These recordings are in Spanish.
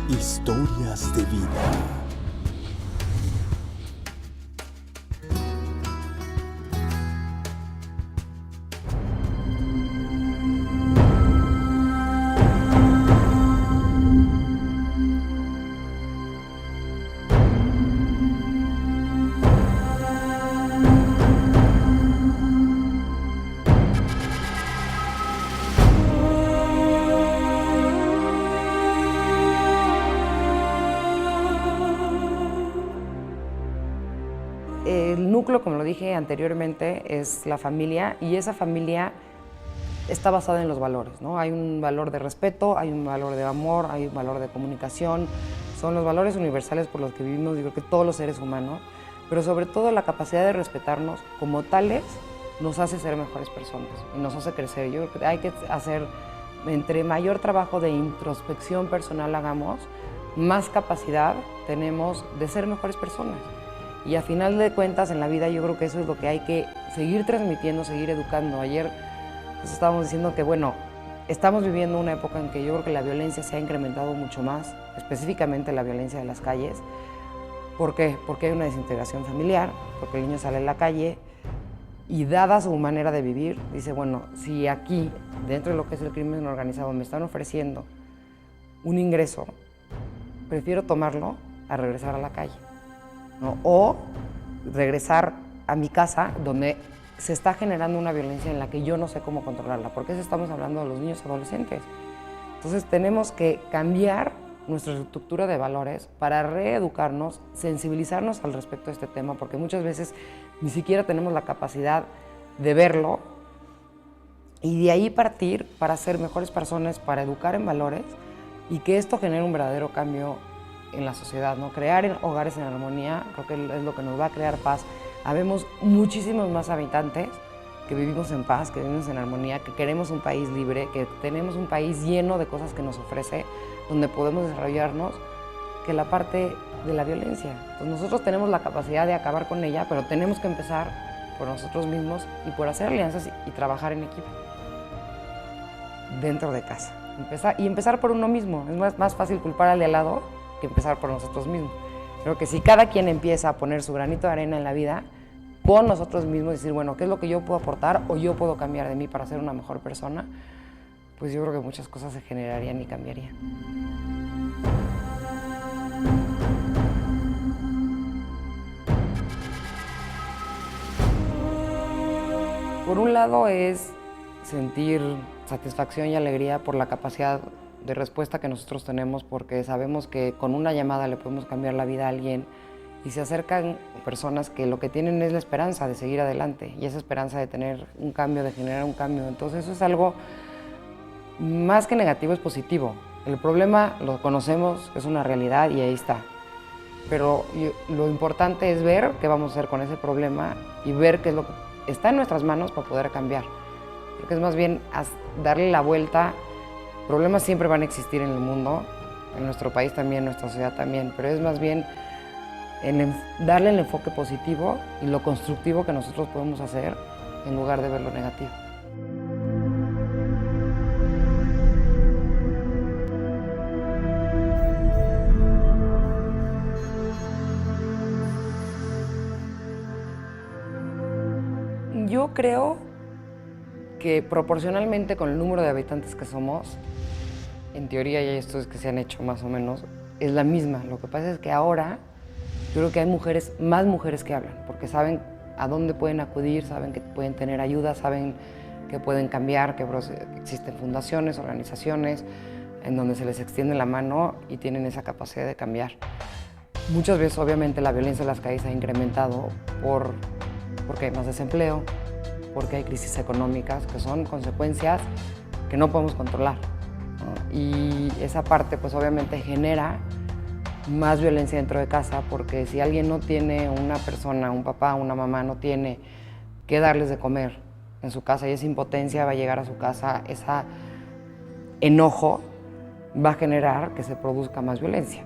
Historias de vida. El núcleo, como lo dije anteriormente, es la familia, y esa familia está basada en los valores, ¿no? Hay un valor de respeto, hay un valor de amor, hay un valor de comunicación. Son los valores universales por los que vivimos, yo creo que todos los seres humanos, pero sobre todo la capacidad de respetarnos como tales nos hace ser mejores personas y nos hace crecer. Yo creo que hay que hacer, entre mayor trabajo de introspección personal hagamos, más capacidad tenemos de ser mejores personas. Y a final de cuentas, en la vida, yo creo que eso es lo que hay que seguir transmitiendo, seguir educando. Ayer pues, estábamos diciendo que, bueno, estamos viviendo una época en que yo creo que la violencia se ha incrementado mucho más, específicamente la violencia de las calles. ¿Por qué? Porque hay una desintegración familiar, porque el niño sale a la calle y, dada su manera de vivir, dice, bueno, si aquí, dentro de lo que es el crimen organizado, me están ofreciendo un ingreso, prefiero tomarlo a regresar a la calle, ¿no? O regresar a mi casa donde se está generando una violencia en la que yo no sé cómo controlarla, porque eso estamos hablando de los niños adolescentes. Entonces tenemos que cambiar nuestra estructura de valores para reeducarnos, sensibilizarnos al respecto de este tema, porque muchas veces ni siquiera tenemos la capacidad de verlo, y de ahí partir para ser mejores personas, para educar en valores y que esto genere un verdadero cambio en la sociedad, ¿no? Crear hogares en armonía, creo que es lo que nos va a crear paz. Habemos muchísimos más habitantes que vivimos en paz, que vivimos en armonía, que queremos un país libre, que tenemos un país lleno de cosas que nos ofrece, donde podemos desarrollarnos, que la parte de la violencia. Entonces nosotros tenemos la capacidad de acabar con ella, pero tenemos que empezar por nosotros mismos y por hacer alianzas y trabajar en equipo dentro de casa. Empezar por uno mismo. Es más fácil culpar al de al lado que empezar por nosotros mismos. Creo que si cada quien empieza a poner su granito de arena en la vida, por nosotros mismos, decir, bueno, ¿qué es lo que yo puedo aportar o yo puedo cambiar de mí para ser una mejor persona? Pues yo creo que muchas cosas se generarían y cambiarían. Por un lado es sentir satisfacción y alegría por la capacidad de respuesta que nosotros tenemos, porque sabemos que con una llamada le podemos cambiar la vida a alguien, y se acercan personas que lo que tienen es la esperanza de seguir adelante, y esa esperanza de tener un cambio, de generar un cambio. Entonces eso es algo más que negativo, es positivo. El problema lo conocemos, es una realidad y ahí está. Pero lo importante es ver qué vamos a hacer con ese problema y ver qué es lo que está en nuestras manos para poder cambiar. Porque es más bien darle la vuelta. Problemas siempre van a existir en el mundo, en nuestro país también, en nuestra sociedad también, pero es más bien darle el enfoque positivo y lo constructivo que nosotros podemos hacer en lugar de ver lo negativo. Yo creo que proporcionalmente con el número de habitantes que somos, en teoría ya estudios que se han hecho más o menos, es la misma. Lo que pasa es que ahora yo creo que hay más mujeres que hablan, porque saben a dónde pueden acudir, saben que pueden tener ayuda, saben que pueden cambiar, que existen fundaciones, organizaciones en donde se les extiende la mano y tienen esa capacidad de cambiar. Muchas veces obviamente la violencia en las calles ha incrementado porque hay más desempleo, porque hay crisis económicas que son consecuencias que no podemos controlar, ¿no? Y esa parte pues obviamente genera más violencia dentro de casa, porque si alguien no tiene una persona, un papá, una mamá, no tiene que darles de comer en su casa y esa impotencia va a llegar a su casa, ese enojo va a generar que se produzca más violencia,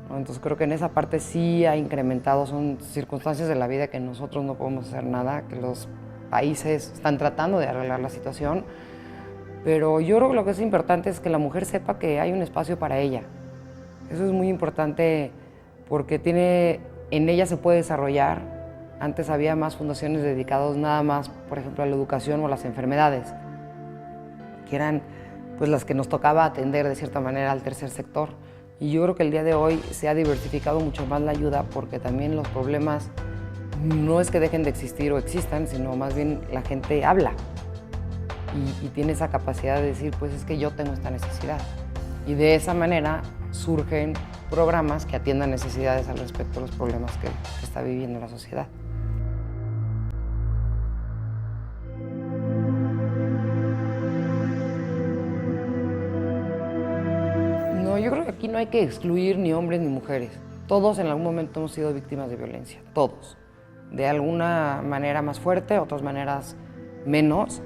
¿no? Entonces creo que en esa parte sí ha incrementado, son circunstancias de la vida que nosotros no podemos hacer nada, que los países están tratando de arreglar la situación, pero yo creo que lo que es importante es que la mujer sepa que hay un espacio para ella, Eso es muy importante porque en ella se puede desarrollar. Antes había más fundaciones dedicadas nada más, por ejemplo, a la educación o a las enfermedades, que eran pues las que nos tocaba atender de cierta manera al tercer sector. Y yo creo que el día de hoy se ha diversificado mucho más la ayuda porque también los problemas no es que dejen de existir o existan, sino más bien la gente habla y tiene esa capacidad de decir, pues es que yo tengo esta necesidad. Y de esa manera surgen programas que atiendan necesidades al respecto de los problemas que está viviendo la sociedad. No, yo creo que aquí no hay que excluir ni hombres ni mujeres. Todos en algún momento hemos sido víctimas de violencia, todos. De alguna manera más fuerte, otras maneras menos,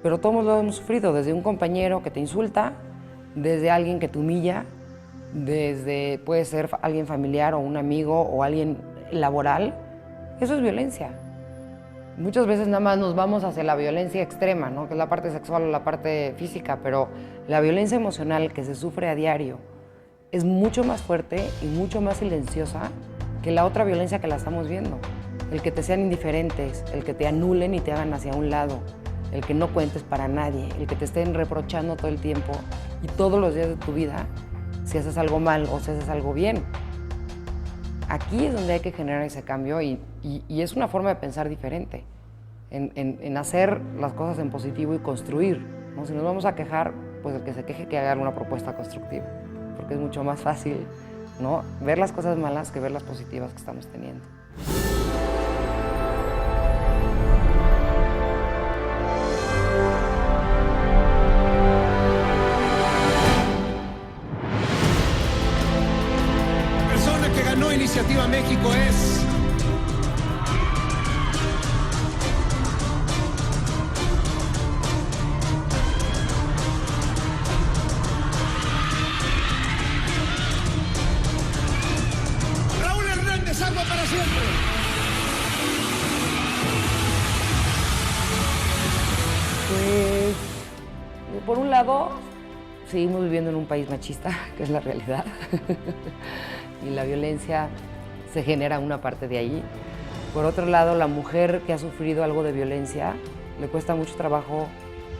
pero todos lo hemos sufrido, desde un compañero que te insulta, desde alguien que te humilla, desde puede ser alguien familiar o un amigo o alguien laboral. Eso es violencia. Muchas veces nada más nos vamos hacia la violencia extrema, ¿no? Que es la parte sexual o la parte física, pero la violencia emocional que se sufre a diario es mucho más fuerte y mucho más silenciosa que la otra violencia que la estamos viendo. El que te sean indiferentes, el que te anulen y te hagan hacia un lado, el que no cuentes para nadie, el que te estén reprochando todo el tiempo y todos los días de tu vida si haces algo mal o si haces algo bien. Aquí es donde hay que generar ese cambio y es una forma de pensar diferente, en hacer las cosas en positivo y construir, ¿no? Si nos vamos a quejar, pues el que se queje que haga una propuesta constructiva, porque es mucho más fácil, ¿no?, ver las cosas malas que ver las positivas que estamos teniendo. Iniciativa México es Raúl Hernández, Agua para siempre. Pues, por un lado, seguimos viviendo en un país machista, que es la realidad, y la violencia se genera una parte de ahí. Por otro lado, la mujer que ha sufrido algo de violencia, le cuesta mucho trabajo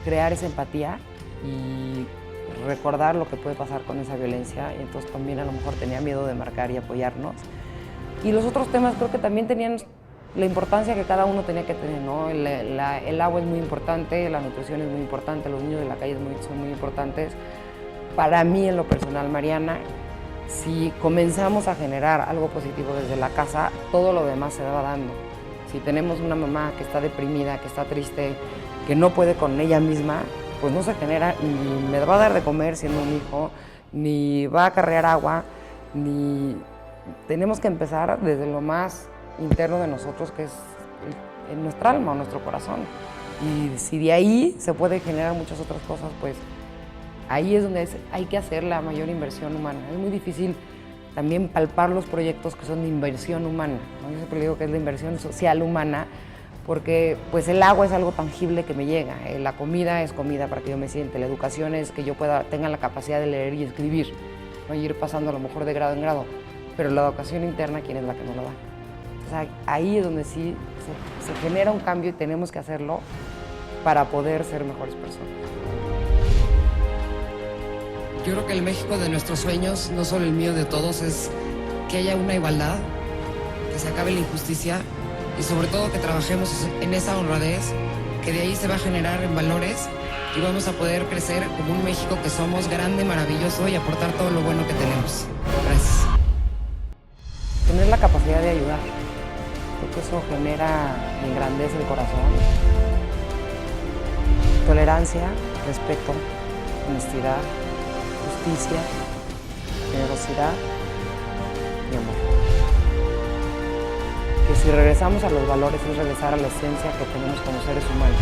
crear esa empatía y recordar lo que puede pasar con esa violencia, y entonces también a lo mejor tenía miedo de marcar y apoyarnos. Y los otros temas creo que también tenían la importancia que cada uno tenía que tener, ¿no? El agua es muy importante, la nutrición es muy importante, los niños de la calle son muy importantes. Para mí, en lo personal, Mariana, si comenzamos a generar algo positivo desde la casa, todo lo demás se va dando. Si tenemos una mamá que está deprimida, que está triste, que no puede con ella misma, pues no se genera, ni me va a dar de comer siendo un hijo, ni va a acarrear agua, ni... Tenemos que empezar desde lo más interno de nosotros, que es en nuestra alma o nuestro corazón. Y si de ahí se puede generar muchas otras cosas, pues ahí es donde hay que hacer la mayor inversión humana. Es muy difícil también palpar los proyectos que son de inversión humana, ¿no? Yo siempre digo que es la inversión social humana, porque pues el agua es algo tangible que me llega, la comida es comida para que yo me siente, la educación es que yo tenga la capacidad de leer y escribir, ¿no? Y ir pasando a lo mejor de grado en grado, pero la educación interna, ¿quién es la que nos la da? Entonces, ahí es donde sí se genera un cambio y tenemos que hacerlo para poder ser mejores personas. Yo creo que el México de nuestros sueños, no solo el mío, de todos, es que haya una igualdad, que se acabe la injusticia y sobre todo que trabajemos en esa honradez, que de ahí se va a generar en valores y vamos a poder crecer como un México que somos grande, maravilloso y aportar todo lo bueno que tenemos. Gracias. Tener la capacidad de ayudar, creo que eso genera y engrandece el corazón. Tolerancia, respeto, honestidad, justicia, generosidad y amor. Que si regresamos a los valores es regresar a la esencia que tenemos como seres humanos.